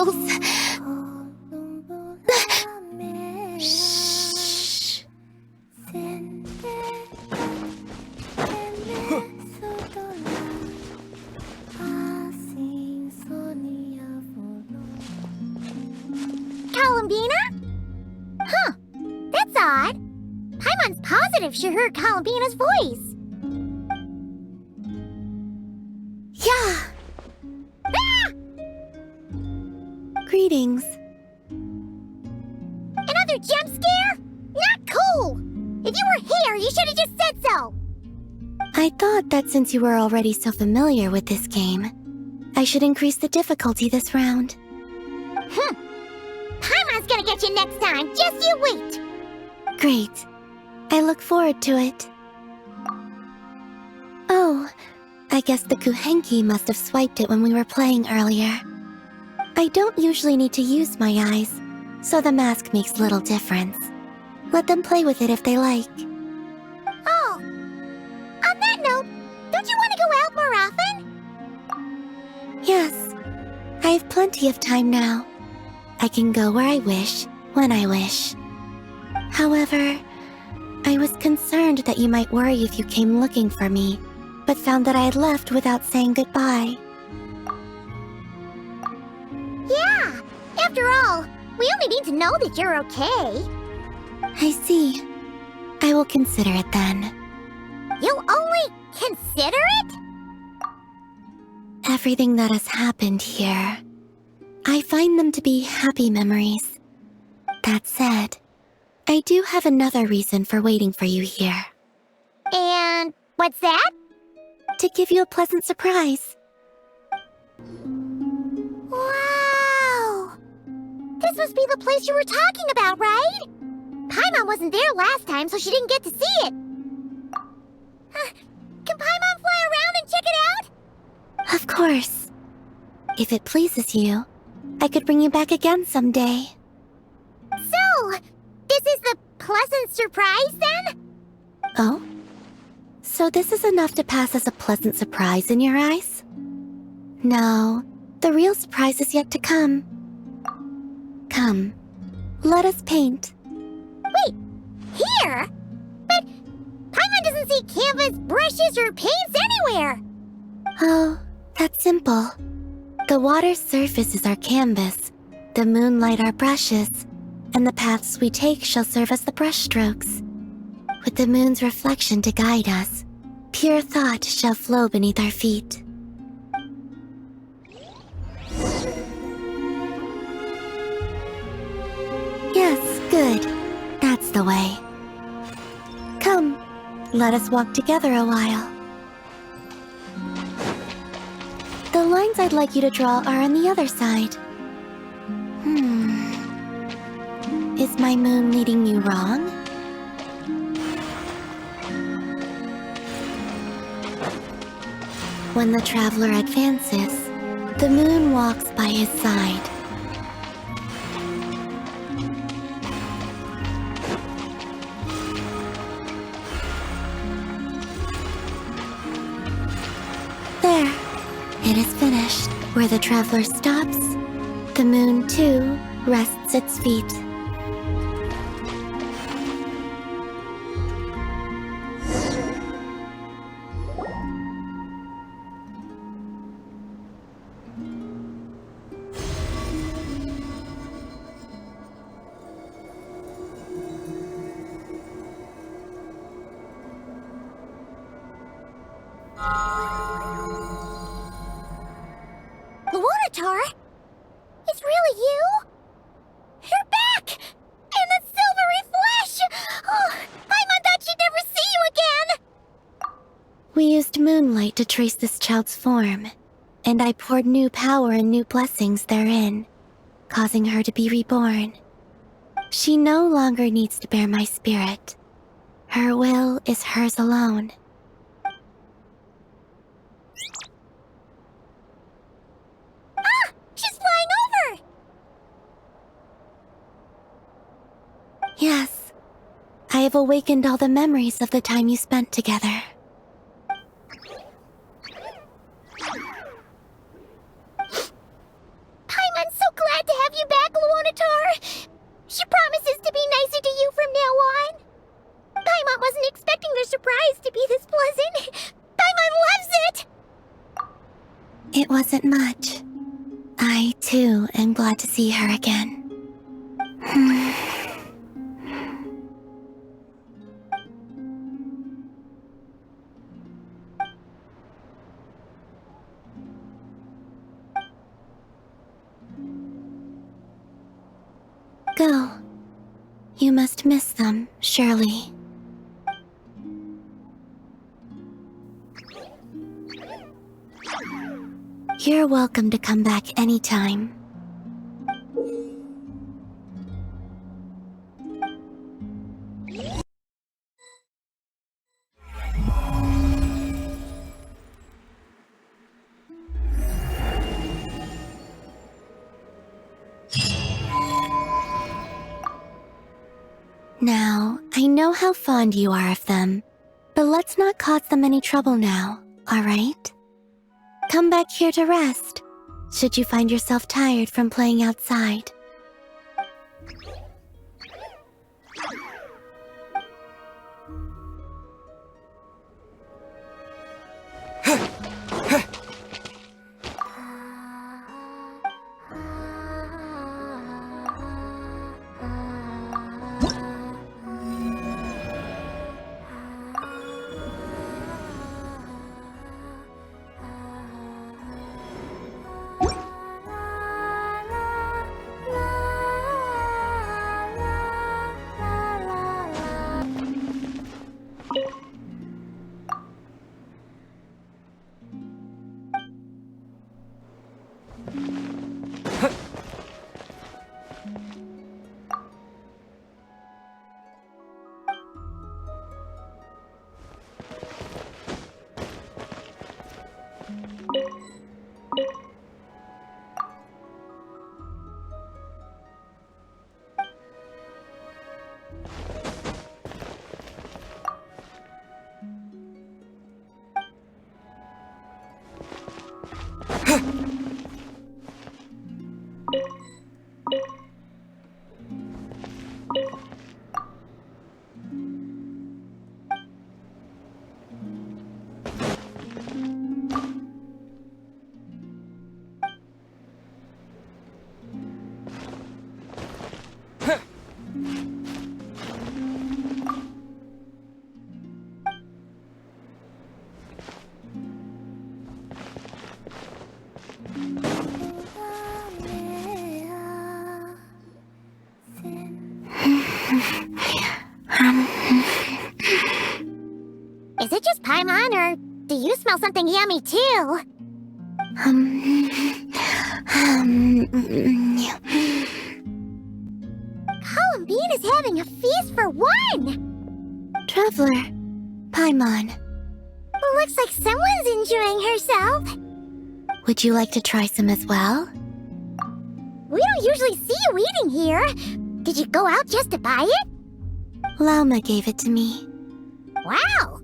tickles. Shh. Columbina? Huh. That's odd. Paimon's positive she heard Columbina's voice. Yeah. Ah! Greetings. Another jump scare? Not cool! If you were here, you should have just said so! I thought that since you were already so familiar with this game, I should increase the difficulty this round. Paimon's gonna get you next time, just you wait! Great. I look forward to it. Oh, I guess the Kuhenki must have swiped it when we were playing earlier. I don't usually need to use my eyes, so the mask makes little difference. Let them play with it if they like. Oh. On that note, don't you want to go out more often? Yes. I have plenty of time now. I can go where I wish, when I wish. However, I was concerned that you might worry if you came looking for me, but found that I had left without saying goodbye. Yeah! After all, we only need to know that you're okay. I see. I will consider it then. You'll only consider it? Everything that has happened here, I find them to be happy memories. That said, I do have another reason for waiting for you here. And what's that? To give you a pleasant surprise. Wow! This must be the place you were talking about, right? Paimon wasn't there last time, so she didn't get to see it. Can Paimon fly around and check it out? Of course. If it pleases you, I could bring you back again someday. So, this is the pleasant surprise then? Oh? So this is enough to pass as a pleasant surprise in your eyes? No, the real surprise is yet to come. Come, let us paint. Wait, here? But Paimon doesn't see canvas, brushes, or paints anywhere. Oh, that's simple. The water's surface is our canvas, the moonlight our brushes, and the paths we take shall serve as the brushstrokes. With the moon's reflection to guide us, pure thought shall flow beneath our feet. Yes, good. That's the way. Come, let us walk together a while. The lines I'd like you to draw are on the other side. Is my moon leading you wrong? When the traveler advances, the moon walks by his side. There, it is finished. Where the traveler stops, the moon too rests its feet. Luonnotar? It's really you? You're back! In the silvery flesh! Oh, Paimon thought she'd never see you again! We used moonlight to trace this child's form, and I poured new power and new blessings therein, causing her to be reborn. She no longer needs to bear my spirit. Her will is hers alone. She's flying over! Yes, I have awakened all the memories of the time you spent together. Paimon's so glad It wasn't much. I, too, am glad to see her again. Go. You must miss them, surely. You're welcome to come back anytime. Now, I know how fond you are of them, but let's not cause them any trouble now, alright? Come back here to rest, should you find yourself tired from playing outside. Is it just Paimon, or do you smell something yummy too? Columbina's having a feast for one! Traveler, Paimon, Looks like someone's enjoying herself. would you like to try some as well? We don't usually see you eating here. Did you go out just to buy it? Lauma gave it to me, Wow!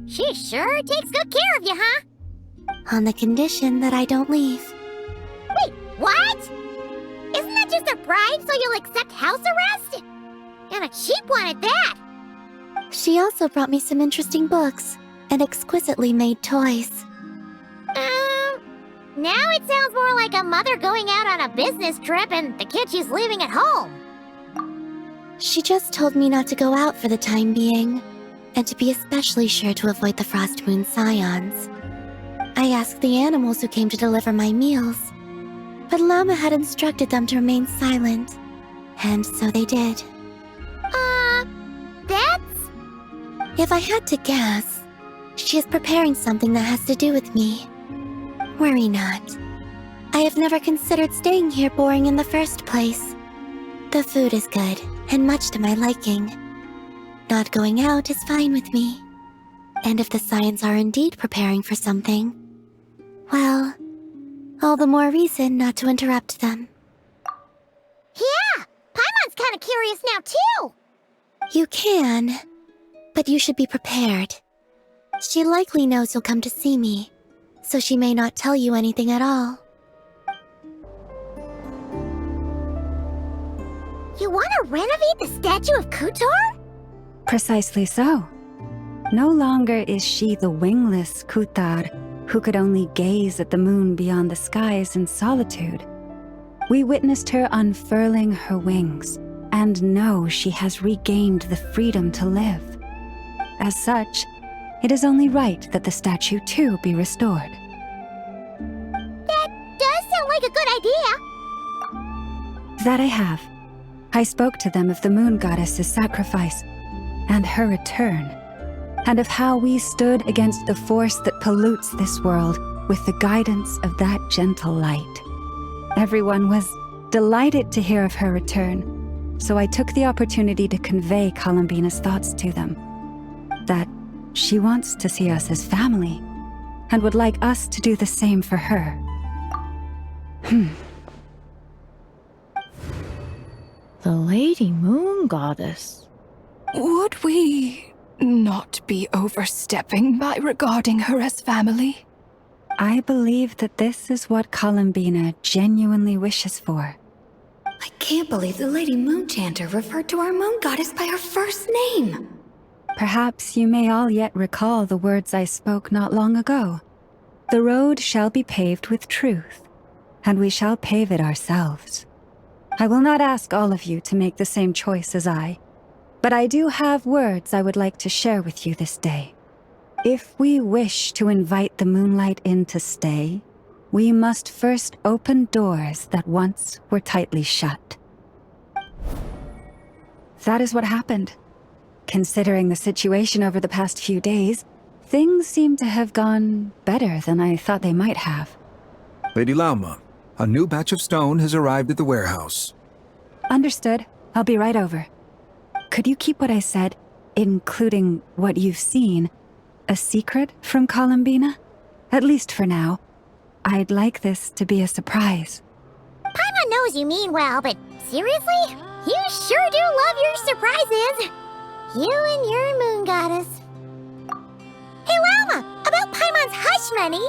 She sure takes good care of you, huh? on the condition that I don't leave. Wait, what? Isn't that just a bribe so you'll accept house arrest? And a cheap one at that! She also brought me some interesting books and exquisitely made toys. Now it sounds more like a mother going out on a business trip and the kid she's leaving at home. She just told me not to go out for the time being, and to be especially sure to avoid the Frost Moon Scions. I asked the animals who came to deliver my meals, but Lauma had instructed them to remain silent, and so they did. That's... If I had to guess, she is preparing something that has to do with me. Worry not. I have never considered staying here boring in the first place. The food is good, and much to my liking. Not going out is fine with me. And if the Scions are indeed preparing for something, well, all the more reason not to interrupt them. Yeah! Paimon's kinda curious now, too! You can, but you should be prepared. She likely knows you'll come to see me, so she may not tell you anything at all. You wanna renovate the statue of Kutor? Precisely so. No longer is she the wingless Kutar who could only gaze at the moon beyond the skies in solitude. We witnessed her unfurling her wings and know she has regained the freedom to live. As such, it is only right that the statue too be restored. That does sound like a good idea. That I have. I spoke to them of the moon goddess's sacrifice and her return, and of how we stood against the force that pollutes this world with the guidance of that gentle light. Everyone was delighted to hear of her return, so I took the opportunity to convey Columbina's thoughts to them. That she wants to see us as family, and would like us to do the same for her. The Lady Moon Goddess. Would we not be overstepping by regarding her as family? I believe that this is what Columbina genuinely wishes for. I can't believe the Lady Moon Chanter referred to our moon goddess by her first name. Perhaps you may all yet recall the words I spoke not long ago. The road shall be paved with truth, and we shall pave it ourselves. I will not ask all of you to make the same choice as I, but I do have words I would like to share with you this day. If we wish to invite the moonlight in to stay, we must first open doors that once were tightly shut. That is what happened. Considering the situation over the past few days, things seem to have gone better than I thought they might have. Lady Lauma, a new batch of stone has arrived at the warehouse. Understood. I'll be right over. Could you keep what I said, including what you've seen, a secret from Columbina? At least for now. I'd like this to be a surprise. Paimon knows you mean well, but seriously? You sure do love your surprises. You and your moon goddess. Hey, Lauma, about Paimon's hush money.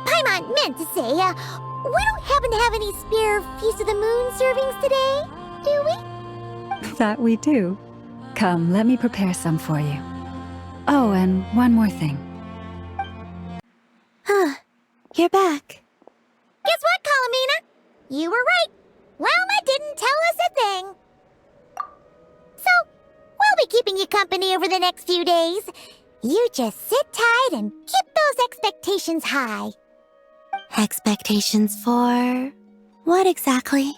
Paimon meant to say, we don't happen to have any spare Feast of the Moon servings today, do we? That we do. Come, let me prepare some for you. Oh, and one more thing. You're back. Guess what, Columbina? You were right. Lauma didn't tell us a thing. So, we'll be keeping you company over the next few days. You just sit tight and keep those expectations high. Expectations for what exactly?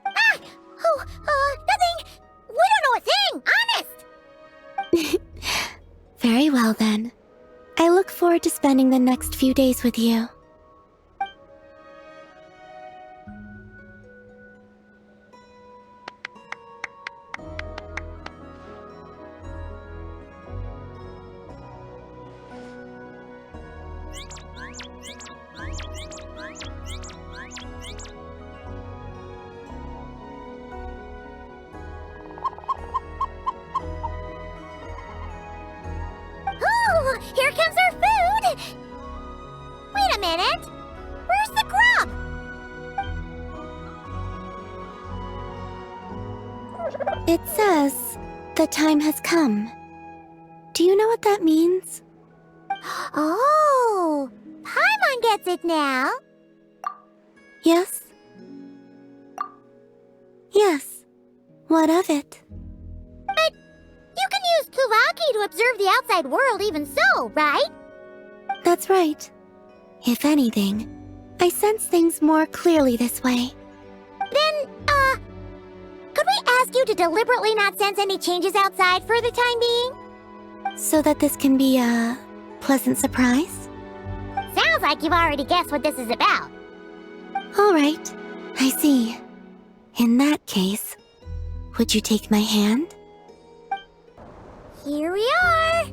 Nothing. We don't know a thing, honest. Very well then. I look forward to spending the next few days with you. Here comes our food! Wait a minute! Where's the grub? It says, the time has come. Do you know what that means? Oh! Paimon gets it now! Yes? Yes. What of it? But you can use Kuvaki to observe the outside world even so, right? That's right. If anything, I sense things more clearly this way. Then, could we ask you to deliberately not sense any changes outside for the time being? So that this can be a pleasant surprise? Sounds like you've already guessed what this is about. All right, I see. In that case, would you take my hand? Here we are!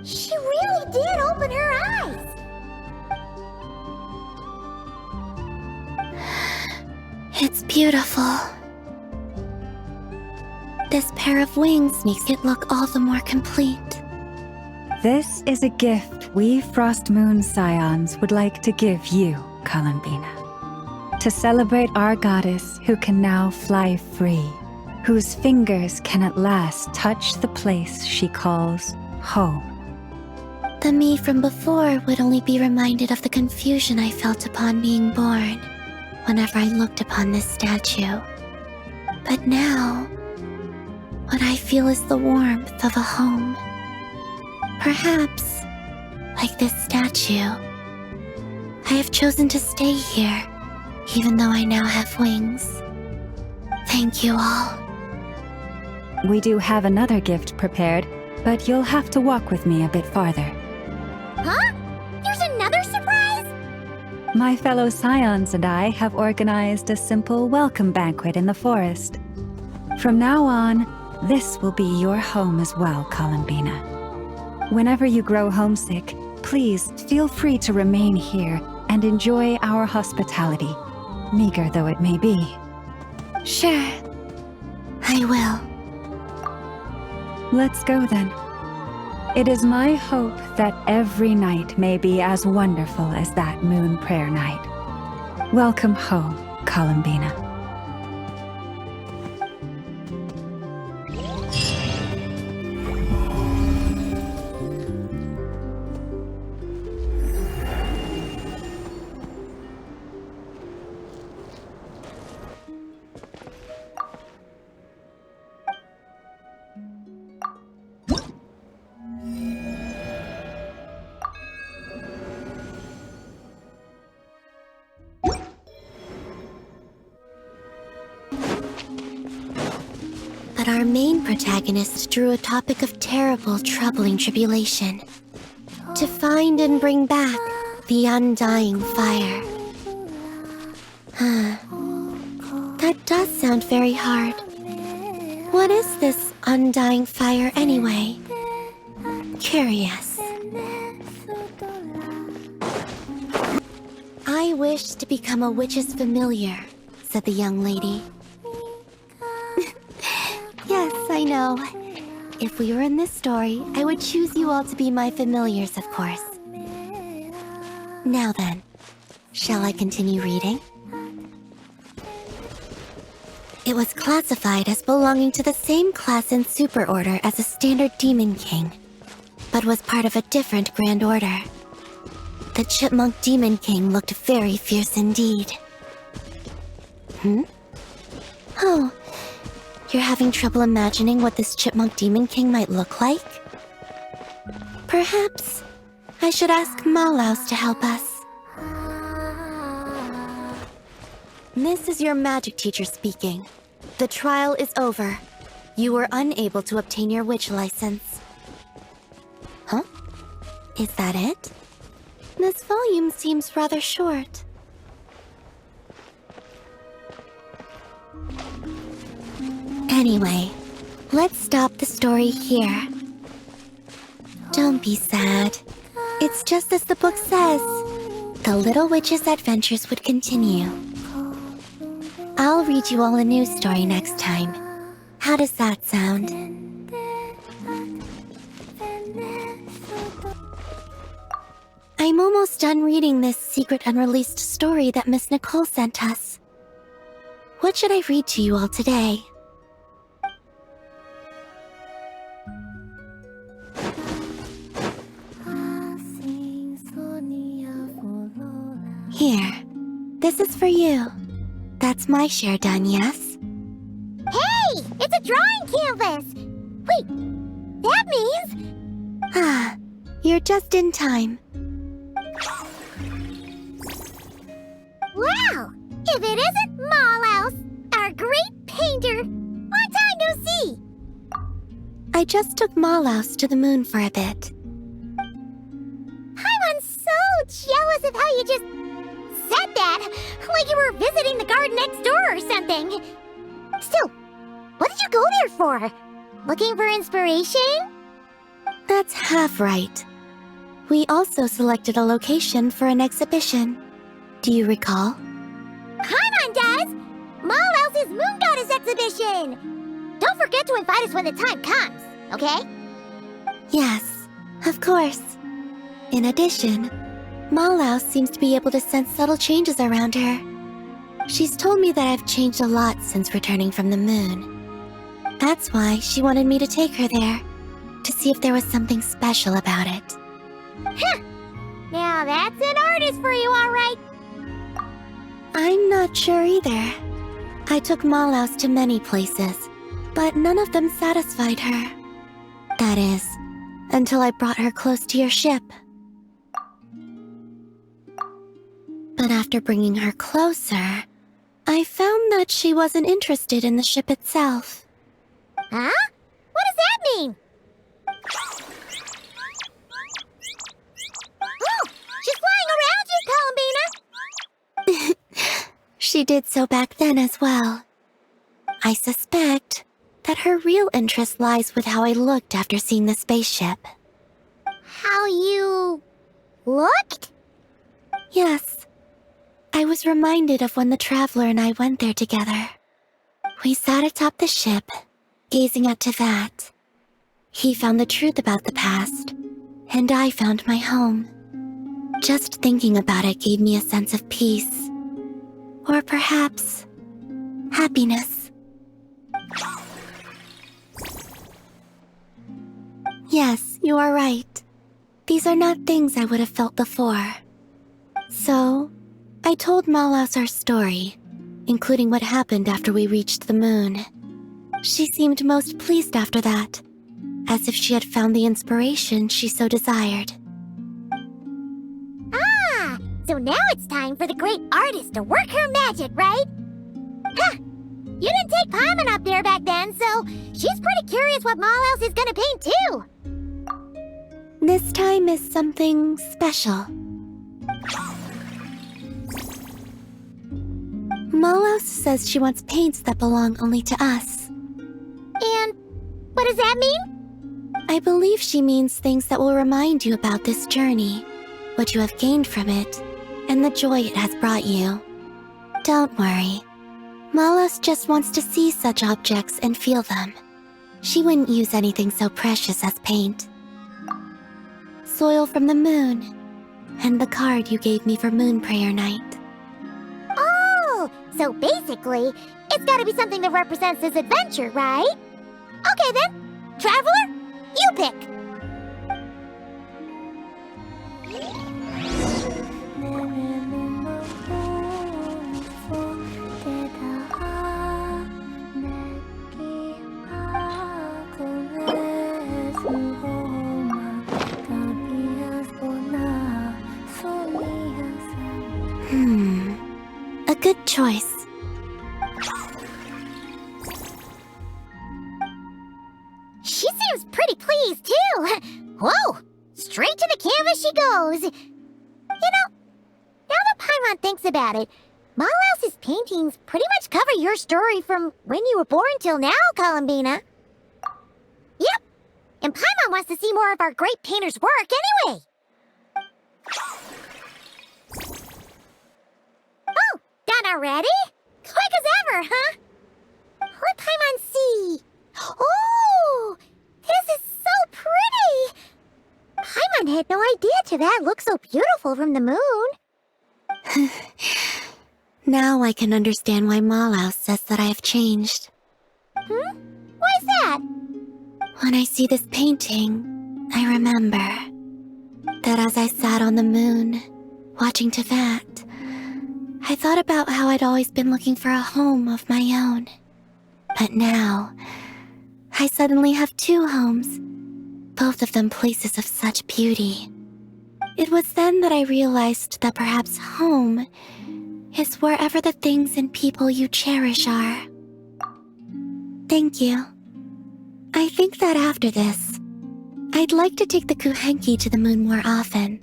She really did open her eyes! It's beautiful. This pair of wings makes it look all the more complete. This is a gift we Frost Moon Scions would like to give you, Columbina. To celebrate our goddess who can now fly free, whose fingers can at last touch the place she calls home. The me from before would only be reminded of the confusion I felt upon being born whenever I looked upon this statue. But now, what I feel is the warmth of a home. Perhaps, like this statue, I have chosen to stay here, even though I now have wings. Thank you all. We do have another gift prepared, but you'll have to walk with me a bit farther. Huh? There's another surprise? My fellow scions and I have organized a simple welcome banquet in the forest. From now on, this will be your home as well, Columbina. Whenever you grow homesick, please feel free to remain here and enjoy our hospitality, meager though it may be. Sure, I will. Let's go then. It is my hope that every night may be as wonderful as that moon prayer night. Welcome home, Columbina. But our main protagonist drew a topic of terrible, troubling tribulation. To find and bring back the undying fire. That does sound very hard. What is this undying fire anyway? Curious. I wish to become a witch's familiar, said the young lady. Yes, I know. If we were in this story, I would choose you all to be my familiars, of course. Now then, shall I continue reading? It was classified as belonging to the same class and superorder as a standard demon king, but was part of a different grand order. The chipmunk demon king looked very fierce indeed. Oh, you're having trouble imagining what this chipmunk demon king might look like? Perhaps I should ask Maalaus to help us. This is your magic teacher speaking. The trial is over. You were unable to obtain your witch license. Huh? Is that it? This volume seems rather short. Anyway, let's stop the story here. Don't be sad. It's just as the book says. The little witch's adventures would continue. I'll read you all a new story next time. How does that sound? I'm almost done reading this secret unreleased story that Miss Nicole sent us. What should I read to you all today? Here, this is for you. That's my share done, yes? Hey! It's a drawing canvas! Wait, that means... Ah, you're just in time. Wow! If it isn't Maalaus, our great painter! Long time no see! I just took Maalaus to the moon for a bit. I'm so jealous of how you just said that, like you were visiting the garden next door or something. Still, what did you go there for? Looking for inspiration? That's half right. We also selected a location for an exhibition. Do you recall? Paimon does! Maalaus' Moon Goddess exhibition! Don't forget to invite us when the time comes, okay? Yes, of course. In addition, Maalaus seems to be able to sense subtle changes around her. She's told me that I've changed a lot since returning from the moon. That's why she wanted me to take her there, to see if there was something special about it. Now that's an artist for you, all right. I'm not sure either. I took Maalaus to many places, but none of them satisfied her. That is, until I brought her close to your ship. But after bringing her closer, I found that she wasn't interested in the ship itself. Huh? What does that mean? Oh, she's flying around you, Columbina! She did so back then as well. I suspect that her real interest lies with how I looked after seeing the spaceship. How you... looked? Yes. I was reminded of when the Traveler and I went there together. We sat atop the ship, gazing at Tevat. He found the truth about the past, and I found my home. Just thinking about it gave me a sense of peace. Or perhaps... happiness. Yes, you are right. These are not things I would have felt before. So, I told Maalaus our story, including what happened after we reached the moon. She seemed most pleased after that, as if she had found the inspiration she so desired. Ah, so now it's time for the great artist to work her magic, right? Huh, you didn't take Paimon up there back then, so she's pretty curious what Maalaus is gonna paint too. This time is something special. Maalaus says she wants paints that belong only to us. And what does that mean? I believe she means things that will remind you about this journey, what you have gained from it, and the joy it has brought you. Don't worry. Maalaus just wants to see such objects and feel them. She wouldn't use anything so precious as paint. Soil from the moon, and the card you gave me for Moon Prayer Night. Oh, so basically, it's gotta be something that represents this adventure, right? Okay then, Traveler, you pick. A good choice. She seems pretty pleased, too. Whoa! Straight to the canvas she goes. You know, now that Paimon thinks about it, Maalaus' paintings pretty much cover your story from when you were born till now, Columbina. Yep, and Paimon wants to see more of our great painter's work anyway. Oh, done already? Quick as ever, huh? Let Paimon see. Oh, this is so pretty. Paimon had no idea Tevat looked so beautiful from the moon. Now I can understand why Maalaus says that I have changed. Hmm? Why's that? When I see this painting, I remember that as I sat on the moon, watching Tevat, I thought about how I'd always been looking for a home of my own. But now, I suddenly have two homes, both of them places of such beauty. It was then that I realized that perhaps home is wherever the things and people you cherish are. Thank you. I think that after this, I'd like to take the Kuhenki to the moon more often.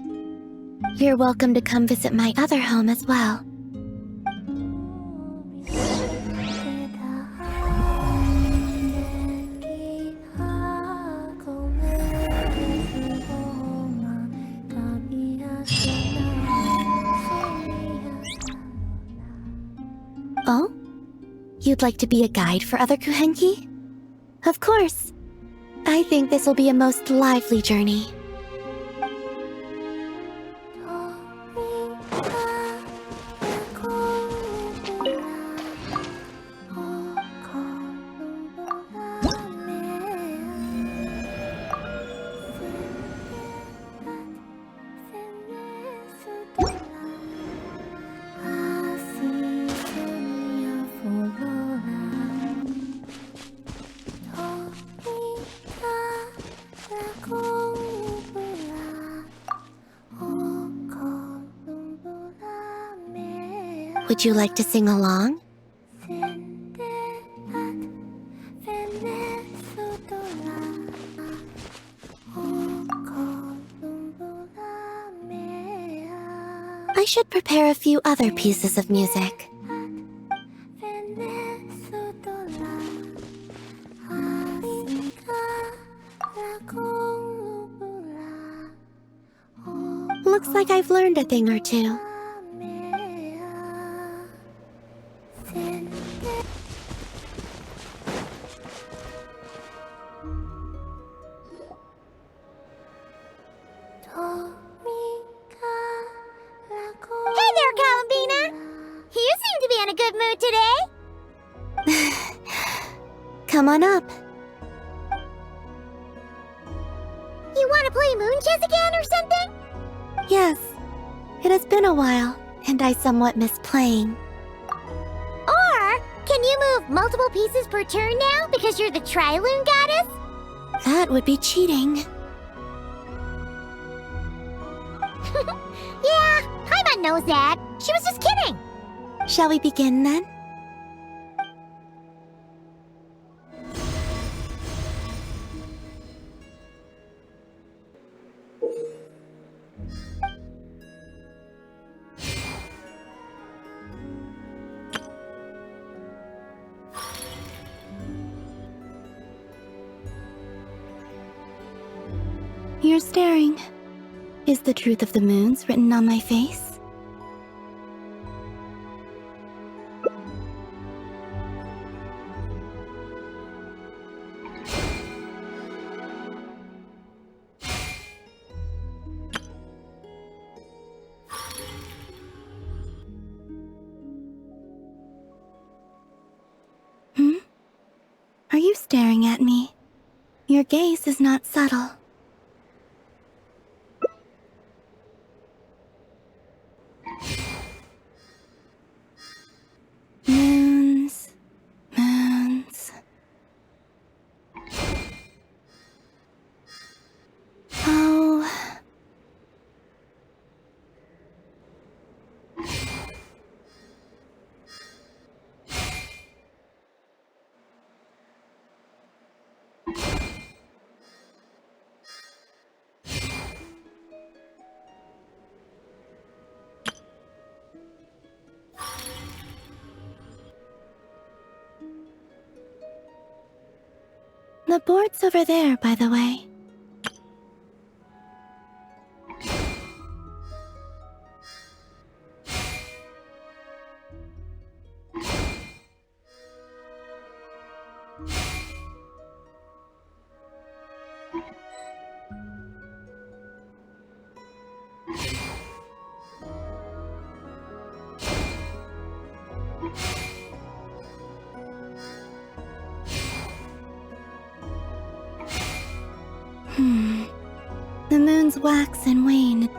You're welcome to come visit my other home as well. Oh? You'd like to be a guide for other Kuhenki? Of course. I think this will be a most lively journey. Would you like to sing along? I should prepare a few other pieces of music. Looks like I've learned a thing or two. Hey there, Columbina! You seem to be in a good mood today. Come on up. You want to play moon chess again or something? Yes, it has been a while, and I somewhat miss playing. Or, can you move multiple pieces per turn now because you're the Triloon goddess? That would be cheating. Yeah, Paimon knows that. She was just kidding. Shall we begin then? You're staring. Is the truth of the moons written on my face? Are you staring at me? Your gaze is not subtle. Moons, moons. Oh. The board's over there, by the way. The moons wax and wane.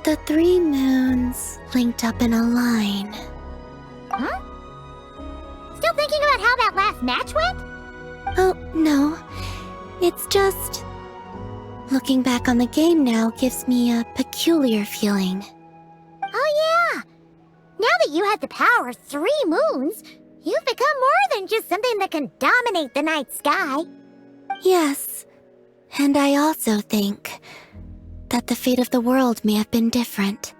The three moons linked up in a line. Huh? Still thinking about how that last match went? Oh, no. It's just... Looking back on the game now gives me a peculiar feeling. Oh yeah! Now that you had the power of 3 moons, you've become more than just something that can dominate the night sky. Yes, and I also think that the fate of the world may have been different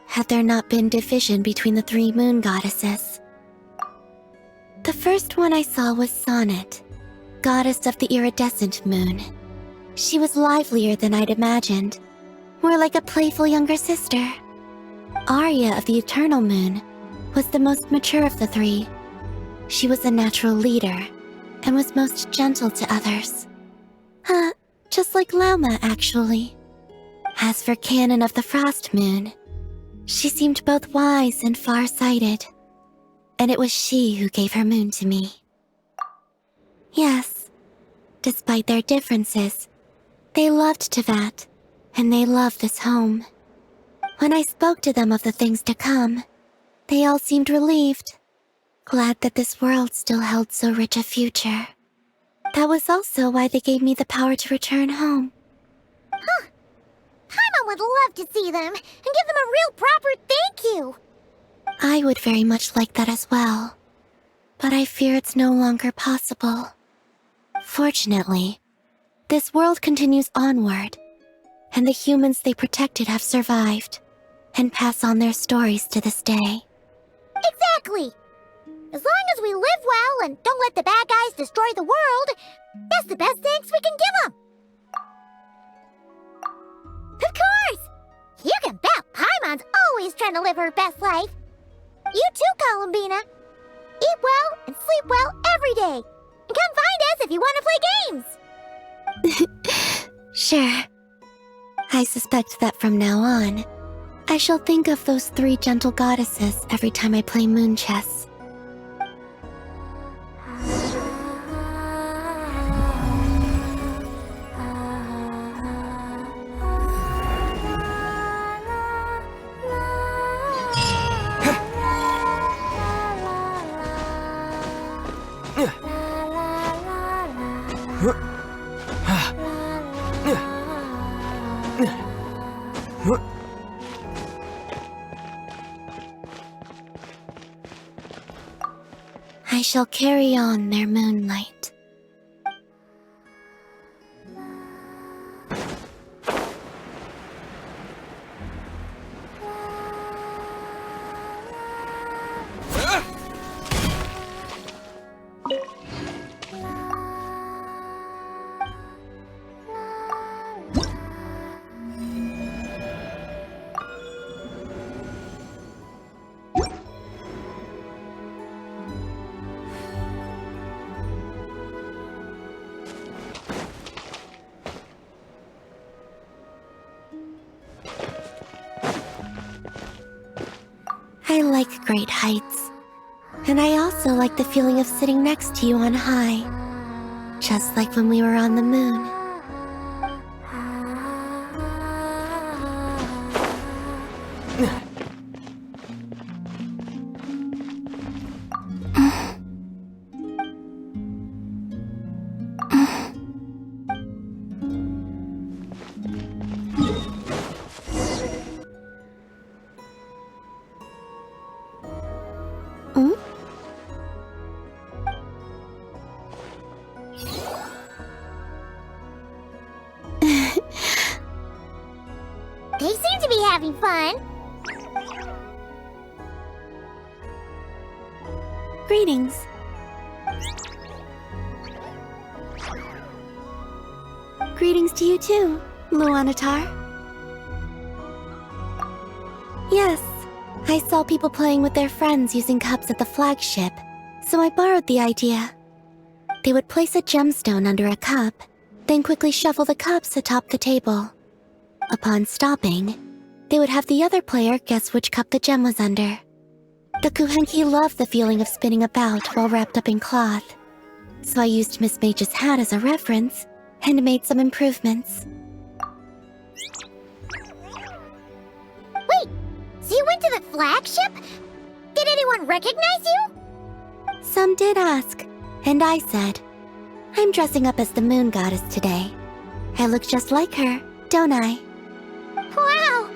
had there not been division between the 3 moon goddesses. The first one I saw was Sonnet, goddess of the iridescent moon. She was livelier than I'd imagined, more like a playful younger sister. Arya of the eternal moon was the most mature of the 3. She was a natural leader and was most gentle to others. Just like Lauma, actually. As for Canon of the Frost Moon, she seemed both wise and far-sighted, and it was she who gave her moon to me. Yes, despite their differences, they loved Tevat, and they loved this home. When I spoke to them of the things to come, they all seemed relieved, glad that this world still held so rich a future. That was also why they gave me the power to return home. Huh. Mama would love to see them and give them a real proper thank you. I would very much like that as well. But I fear it's no longer possible. Fortunately, this world continues onward, and the humans they protected have survived, and pass on their stories to this day. Exactly. As long as we live well and don't let the bad guys destroy the world, that's the best thanks we can give them. Of course! You can bet Paimon's always trying to live her best life. You too, Columbina. Eat well and sleep well every day. And come find us if you want to play games. Sure. I suspect that from now on, I shall think of those 3 gentle goddesses every time I play moon chess. I shall carry on their moonlight. I like great heights. And I also like the feeling of sitting next to you on high. Just like when we were on the moon. They seem to be having fun. Greetings. Greetings to you too, Luonnotar. Yes, I saw people playing with their friends using cups at the flagship, so I borrowed the idea. They would place a gemstone under a cup, then quickly shuffle the cups atop the table. Upon stopping, they would have the other player guess which cup the gem was under. The Kuhenki loved the feeling of spinning about while wrapped up in cloth, so I used Miss Mage's hat as a reference and made some improvements. Wait, so you went to the flagship? Did anyone recognize you? Some did ask, and I said, I'm dressing up as the moon goddess today. I look just like her, don't I? Wow,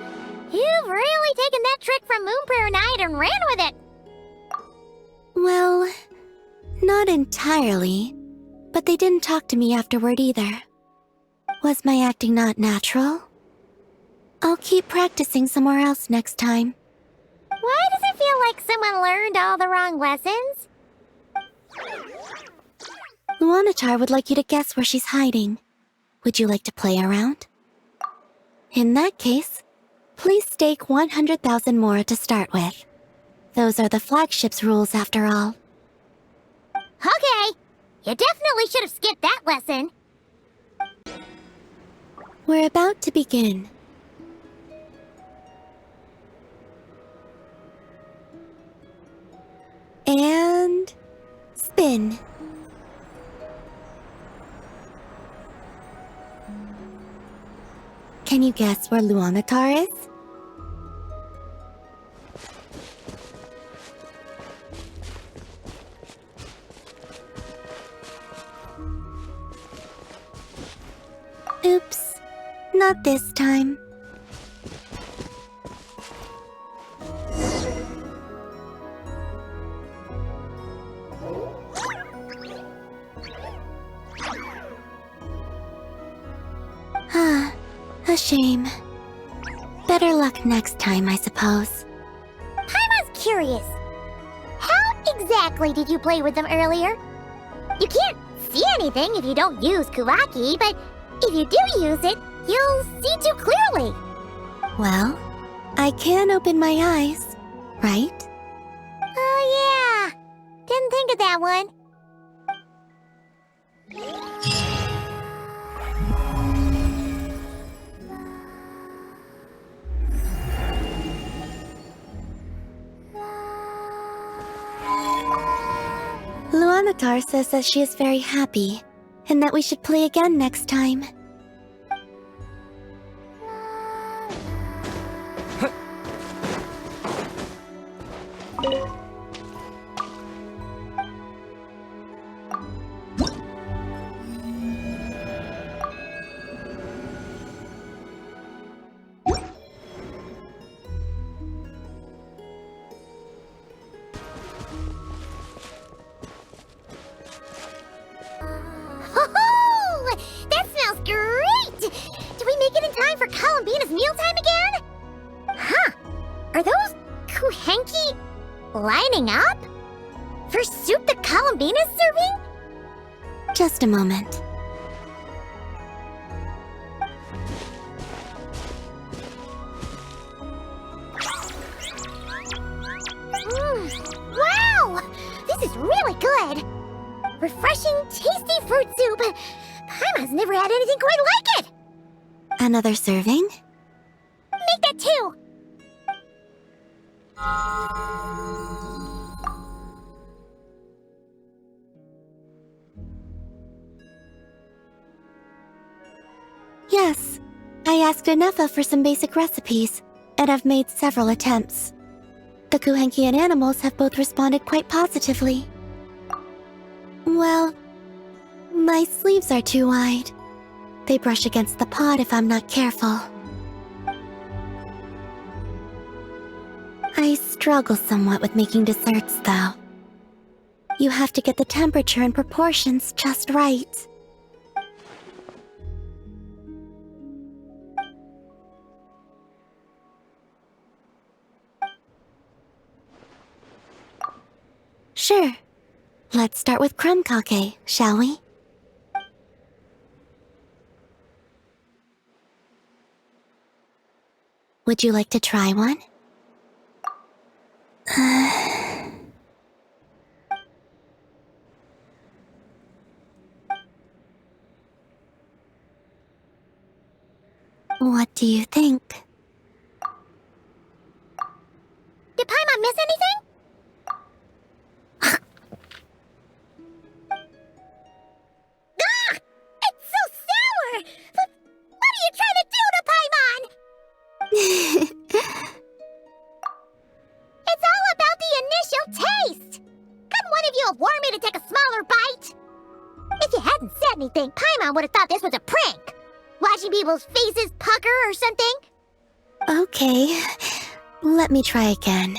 you've really taken that trick from Moon Prayer Night and ran with it. Well, not entirely, but they didn't talk to me afterward either. Was my acting not natural? I'll keep practicing somewhere else next time. Why does it feel like someone learned all the wrong lessons? Luonnotar would like you to guess where she's hiding. Would you like to play around? In that case, please stake 100,000 more to start with. Those are the flagship's rules after all. Okay, you definitely should have skipped that lesson. We're about to begin. And spin. Can you guess where Luonnotar is? Oops, not this time. A shame. Better luck next time, I suppose. Paimon's curious. How exactly did you play with them earlier? You can't see anything if you don't use Kuvaki, but if you do use it, you'll see too clearly. Well, I can open my eyes, right? Oh yeah, didn't think of that one. Luonnotar says that she is very happy, and that we should play again next time. Oh, that smells great! Do we make it in time for Columbina's mealtime again? Huh, are those Kuhenki lining up? For soup that Columbina's serving? Just a moment. Wow! This is really good! Refreshing, tasty fruit soup! Paimon's never had anything quite like it! Another serving? Make that too! Yes. I asked Anefa for some basic recipes, and I've made several attempts. The Kuhenkian animals have both responded quite positively. Well, my sleeves are too wide. They brush against the pot if I'm not careful. I struggle somewhat with making desserts, though. You have to get the temperature and proportions just right. Sure. Let's start with crumb kake, shall we? Would you like to try one? What do you think? Did Paimon miss anything? Ah! It's so sour! What are you trying to do to Paimon? It's all about the initial taste! Couldn't one of you have warned me to take a smaller bite? If you hadn't said anything, Paimon would have thought this was a prank. Watching people's faces pucker or something. Okay, let me try again.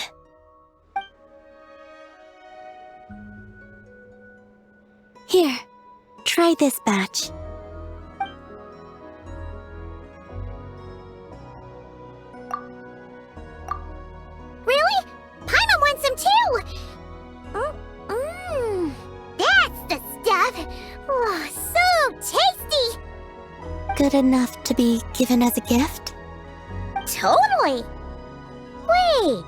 Here, try this batch. Really? Paimon wants some too! That's the stuff! Oh, so tasty! Good enough to be given as a gift? Totally! Wait,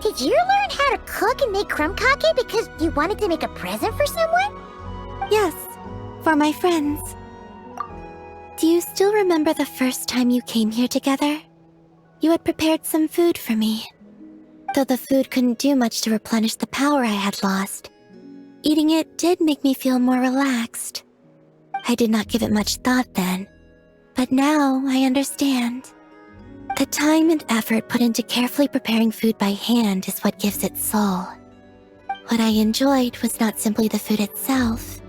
did you learn how to cook and make crumb kake because you wanted to make a present for someone? Yes, for my friends. Do you still remember the first time you came here together? You had prepared some food for me. Though the food couldn't do much to replenish the power I had lost, eating it did make me feel more relaxed. I did not give it much thought then, but now I understand. The time and effort put into carefully preparing food by hand is what gives it soul. What I enjoyed was not simply the food itself,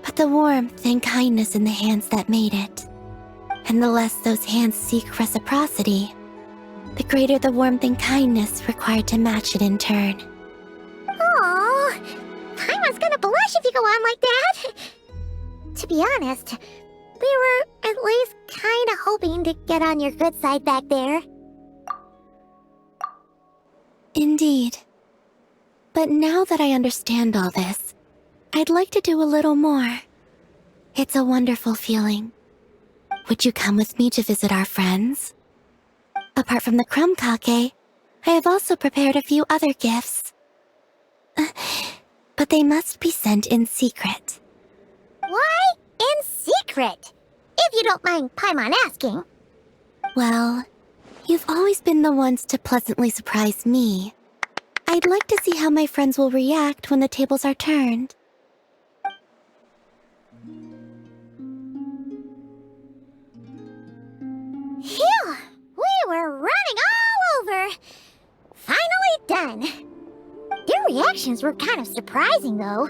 but the warmth and kindness in the hands that made it. And the less those hands seek reciprocity, the greater the warmth and kindness required to match it in turn. Aww, Paimon's gonna blush if you go on like that. To be honest, We were at least kinda hoping to get on your good side back there. Indeed. But now that I understand all this, I'd like to do a little more. It's a wonderful feeling. Would you come with me to visit our friends? Apart from the crumb cake, I have also prepared a few other gifts. But they must be sent in secret. Why in secret? If you don't mind Paimon asking. Well, you've always been the ones to pleasantly surprise me. I'd like to see how my friends will react when the tables are turned. Phew! We were running all over! Finally done! Their reactions were kind of surprising, though.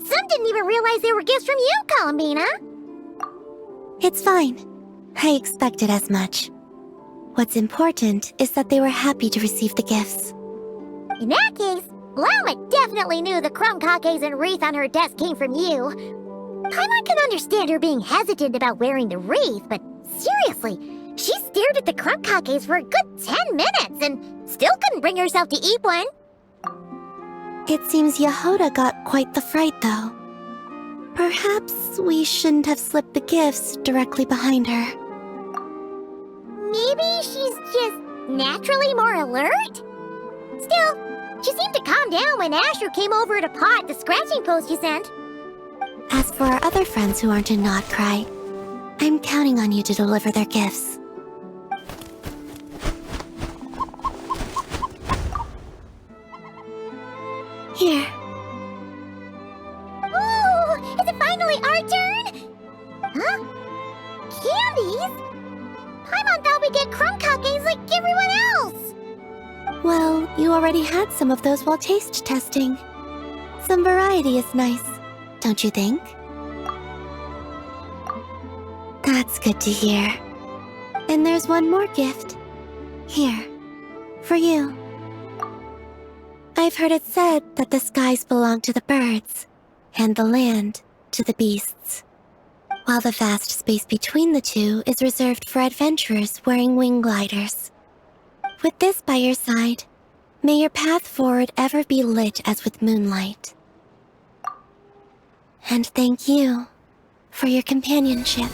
Some didn't even realize they were gifts from you, Columbina! It's fine. I expected as much. What's important is that they were happy to receive the gifts. In that case, Llama definitely knew the crumb cakes and wreath on her desk came from you. Paimon can understand her being hesitant about wearing the wreath, but seriously, she stared at the crumb cakes for a good 10 minutes and still couldn't bring herself to eat one. It seems Yehoda got quite the fright, though. Perhaps we shouldn't have slipped the gifts directly behind her. Maybe she's just naturally more alert? Still, she seemed to calm down when Asher came over to paw at the scratching post you sent. As for our other friends who aren't in Nod-Krai, I'm counting on you to deliver their gifts. Here. Ooh, is it finally our turn? Huh? Candies? Paimon thought we'd get crumb cakes like everyone else. Well, you already had some of those while taste testing. Some variety is nice, don't you think? That's good to hear. And there's one more gift. Here, for you. I've heard it said that the skies belong to the birds, and the land to the beasts, while the vast space between the two is reserved for adventurers wearing wing gliders. With this by your side, may your path forward ever be lit as with moonlight. And thank you for your companionship.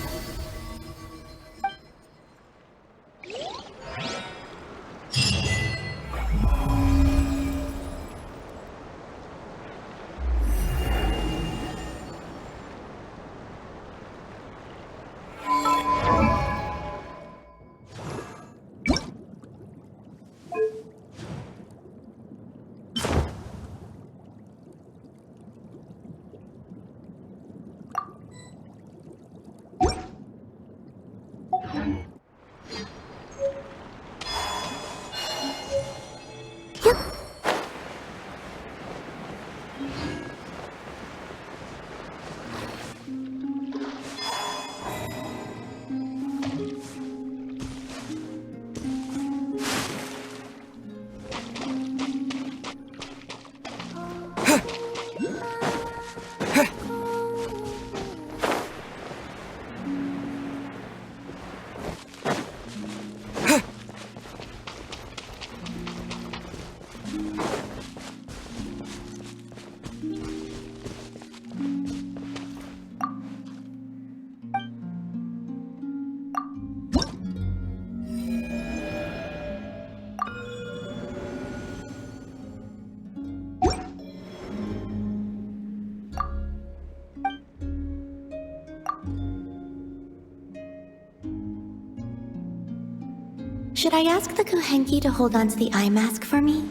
Should I ask the Kuhenki to hold on to the eye mask for me?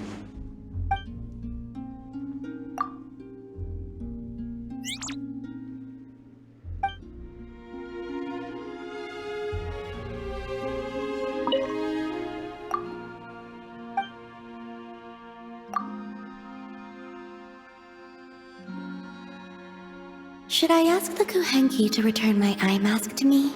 Should I ask the Kuhenki to return my eye mask to me?